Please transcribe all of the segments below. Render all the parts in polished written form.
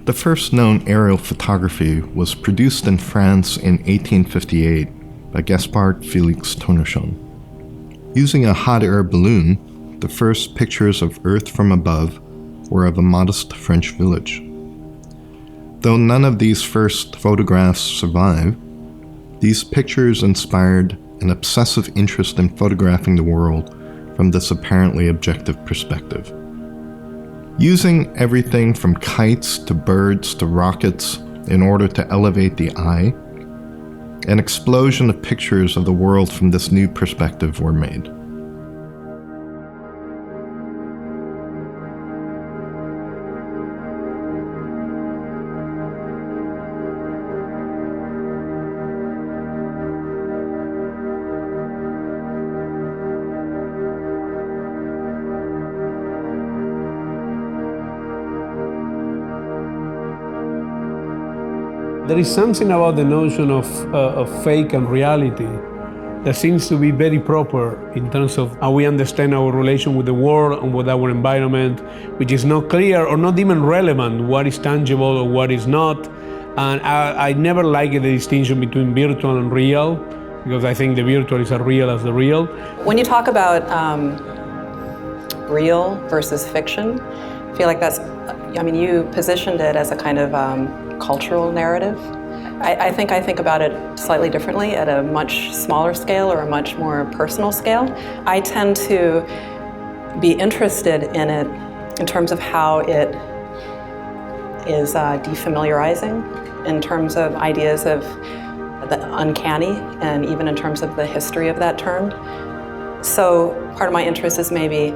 The first known aerial photography was produced in France in 1858 by Gaspard Félix Tourneson. Using a hot air balloon, the first pictures of Earth from above were of a modest French village. Though none of these first photographs survive, these pictures inspired an obsessive interest in photographing the world from this apparently objective perspective. Using everything from kites to birds to rockets in order to elevate the eye, an explosion of pictures of the world from this new perspective were made. There is something about the notion of fake and reality that seems to be very proper in terms of how we understand our relation with the world and with our environment, which is not clear or not even relevant what is tangible or what is not. And I never liked the distinction between virtual and real, because I think the virtual is as real as the real. When you talk about real versus fiction, I feel like that's, I mean, you positioned it as a kind of cultural narrative. I think about it slightly differently at a much smaller scale or a much more personal scale. I tend to be interested in it in terms of how it is defamiliarizing, in terms of ideas of the uncanny, and even in terms of the history of that term. So part of my interest is maybe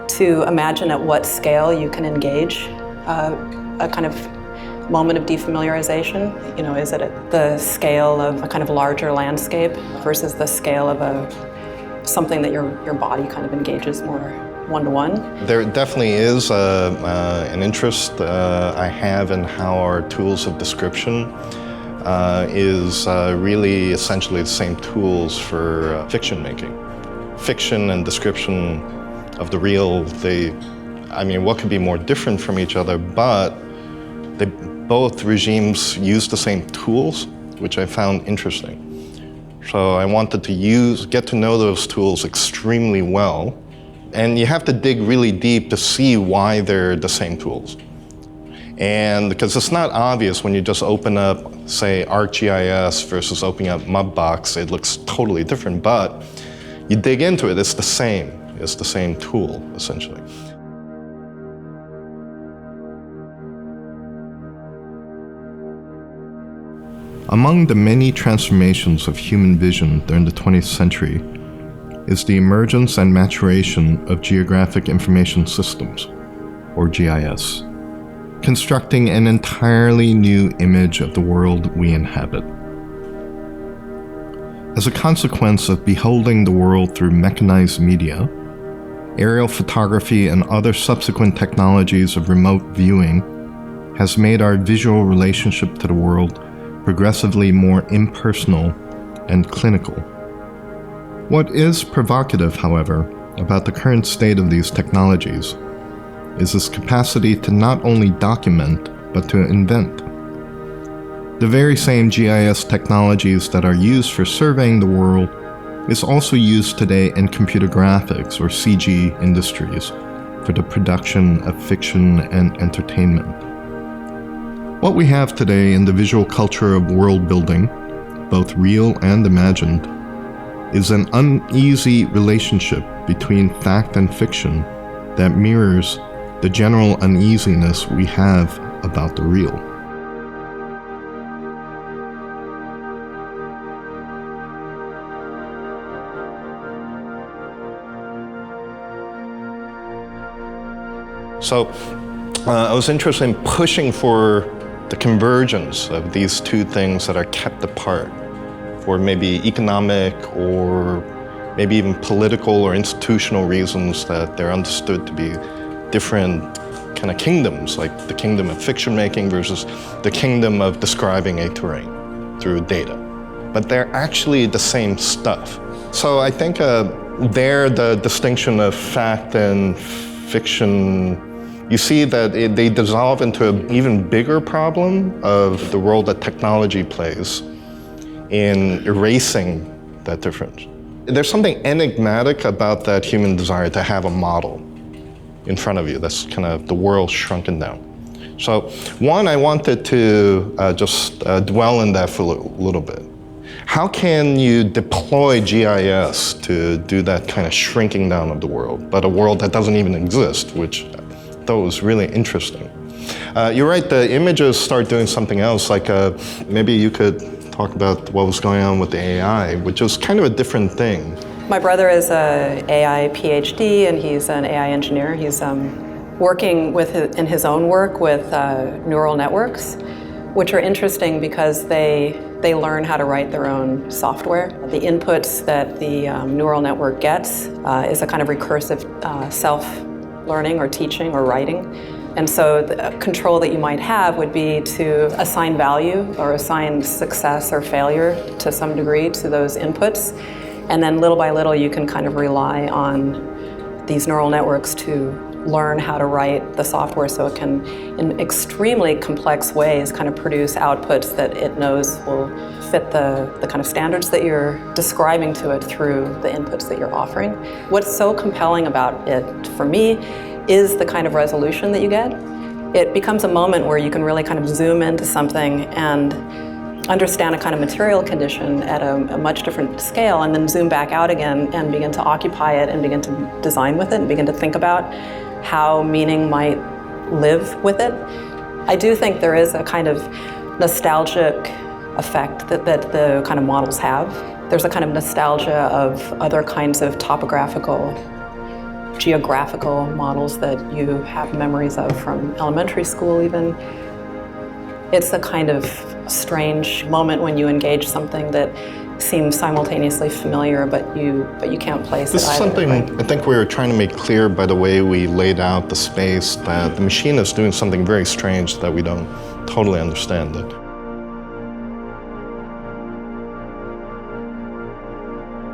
to imagine at what scale you can engage a kind of moment of defamiliarization. You know, is it at the scale of a kind of larger landscape versus the scale of something that your body kind of engages more one-to-one? There definitely is an interest I have in how our tools of description is really essentially the same tools for fiction making. Fiction and description of the real, I mean, what could be more different from each other, but both regimes use the same tools, which I found interesting. So I wanted to get to know those tools extremely well, and you have to dig really deep to see why they're the same tools. And because it's not obvious when you just open up, say, ArcGIS versus opening up Mudbox, it looks totally different, but you dig into it, it's the same. It's the same tool, essentially. Among the many transformations of human vision during the 20th century is the emergence and maturation of Geographic Information Systems, or GIS, constructing an entirely new image of the world we inhabit. As a consequence of beholding the world through mechanized media, aerial photography and other subsequent technologies of remote viewing has made our visual relationship to the world progressively more impersonal and clinical. What is provocative, however, about the current state of these technologies is its capacity to not only document, but to invent. The very same GIS technologies that are used for surveying the world is also used today in computer graphics, or CG, industries for the production of fiction and entertainment. What we have today in the visual culture of world building, both real and imagined, is an uneasy relationship between fact and fiction that mirrors the general uneasiness we have about the real. So I was interested in pushing for the convergence of these two things that are kept apart for maybe economic or maybe even political or institutional reasons, that they're understood to be different kind of kingdoms, like the kingdom of fiction making versus the kingdom of describing a terrain through data. But they're actually the same stuff. So I think there the distinction of fact and fiction you see that they dissolve into an even bigger problem of the role that technology plays in erasing that difference. There's something enigmatic about that human desire to have a model in front of you that's kind of the world shrunken down. So one, I wanted to just dwell in that for a little bit. How can you deploy GIS to do that kind of shrinking down of the world, but a world that doesn't even exist, which I thought was really interesting. You're right, the images start doing something else, like maybe you could talk about what was going on with the AI, which is kind of a different thing. My brother is an AI PhD, and he's an AI engineer. He's working in his own work with neural networks, which are interesting because they learn how to write their own software. The inputs that the neural network gets is a kind of recursive self-learning or teaching or writing. And so the control that you might have would be to assign value or assign success or failure to some degree to those inputs. And then little by little you can kind of rely on these neural networks to learn how to write the software so it can, in extremely complex ways, kind of produce outputs that it knows will fit the kind of standards that you're describing to it through the inputs that you're offering. What's so compelling about it for me is the kind of resolution that you get. It becomes a moment where you can really kind of zoom into something and understand a kind of material condition at a much different scale, and then zoom back out again and begin to occupy it and begin to design with it and begin to think about how meaning might live with it. I do think there is a kind of nostalgic effect that the kind of models have. There's a kind of nostalgia of other kinds of topographical, geographical models that you have memories of from elementary school even. It's a kind of strange moment when you engage something that seems simultaneously familiar, but you can't place it either. This is something I think we were trying to make clear by the way we laid out the space, that the machine is doing something very strange that we don't totally understand it.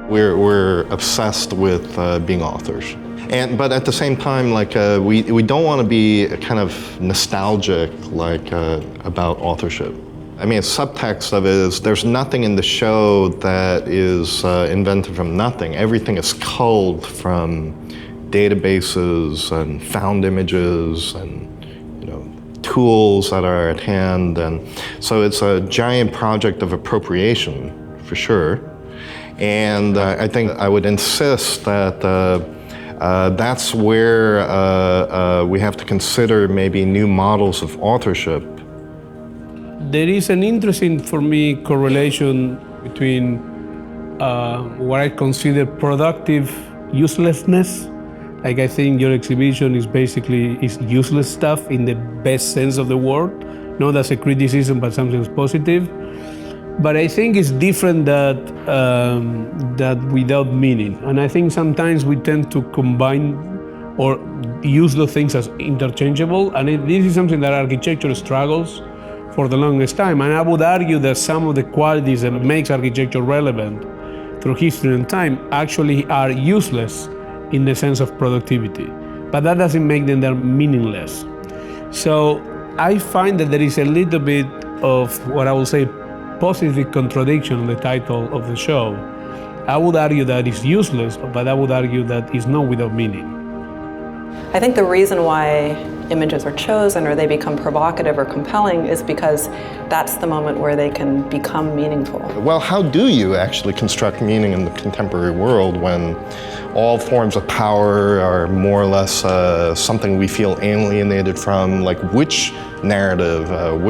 We're obsessed with being authors. But at the same time, like we don't want to be kind of nostalgic, like about authorship. I mean, a subtext of it is there's nothing in the show that is invented from nothing. Everything is culled from databases and found images and tools that are at hand, and so it's a giant project of appropriation for sure. And I think I would insist that that's where we have to consider maybe new models of authorship. There is an interesting, for me, correlation between what I consider productive uselessness. Like, I think your exhibition is basically useless stuff in the best sense of the word, not as a criticism, but something positive. But I think it's different that without meaning. And I think sometimes we tend to combine or use those things as interchangeable. And this is something that architecture struggles for the longest time. And I would argue that some of the qualities that makes architecture relevant through history and time actually are useless in the sense of productivity. But that doesn't make them meaningless. So I find that there is a little bit of what I will say positive contradiction in the title of the show. I would argue that it's useless, but I would argue that it's not without meaning. I think the reason why images are chosen or they become provocative or compelling is because that's the moment where they can become meaningful. Well, how do you actually construct meaning in the contemporary world when all forms of power are more or less something we feel alienated from? Like, which narrative of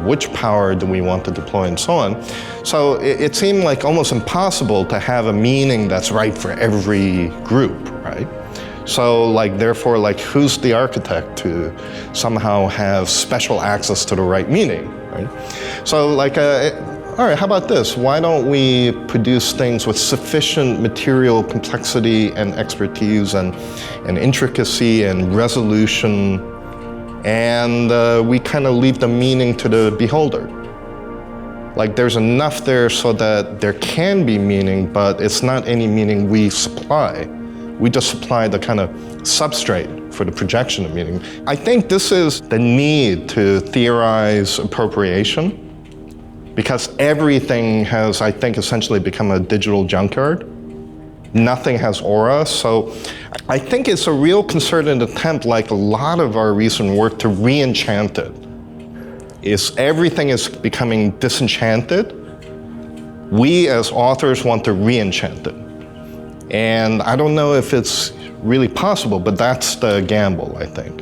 which power do we want to deploy, and so on. So it seemed like almost impossible to have a meaning that's right for every group, right? So therefore, who's the architect to somehow have special access to the right meaning, right? So all right, how about this? Why don't we produce things with sufficient material complexity and expertise and intricacy and resolution, and we kind of leave the meaning to the beholder. Like, there's enough there so that there can be meaning, but it's not any meaning we supply. We just supply the kind of substrate for the projection of meaning. I think this is the need to theorize appropriation, because everything has, I think, essentially become a digital junkyard. Nothing has aura, so I think it's a real concerted attempt, like a lot of our recent work, to re-enchant it. Everything is becoming disenchanted. We as authors want to re-enchant it. And I don't know if it's really possible, but that's the gamble, I think.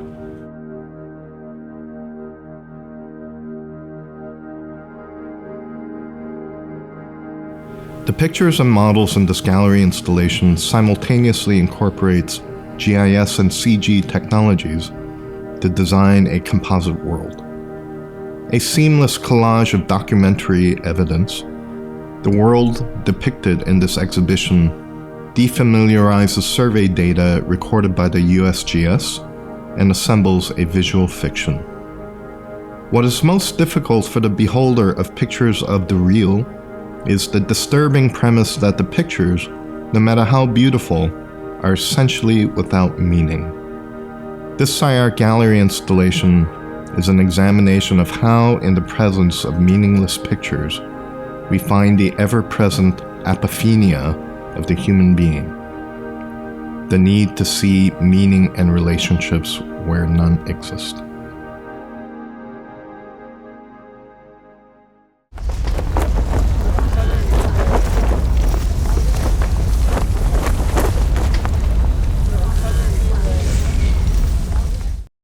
The pictures and models in this gallery installation simultaneously incorporates GIS and CG technologies to design a composite world. A seamless collage of documentary evidence, the world depicted in this exhibition defamiliarizes survey data recorded by the USGS and assembles a visual fiction. What is most difficult for the beholder of pictures of the real is the disturbing premise that the pictures, no matter how beautiful, are essentially without meaning. This SCI-Arc Gallery installation is an examination of how, in the presence of meaningless pictures, we find the ever-present apophenia of the human being, the need to see meaning and relationships where none exist.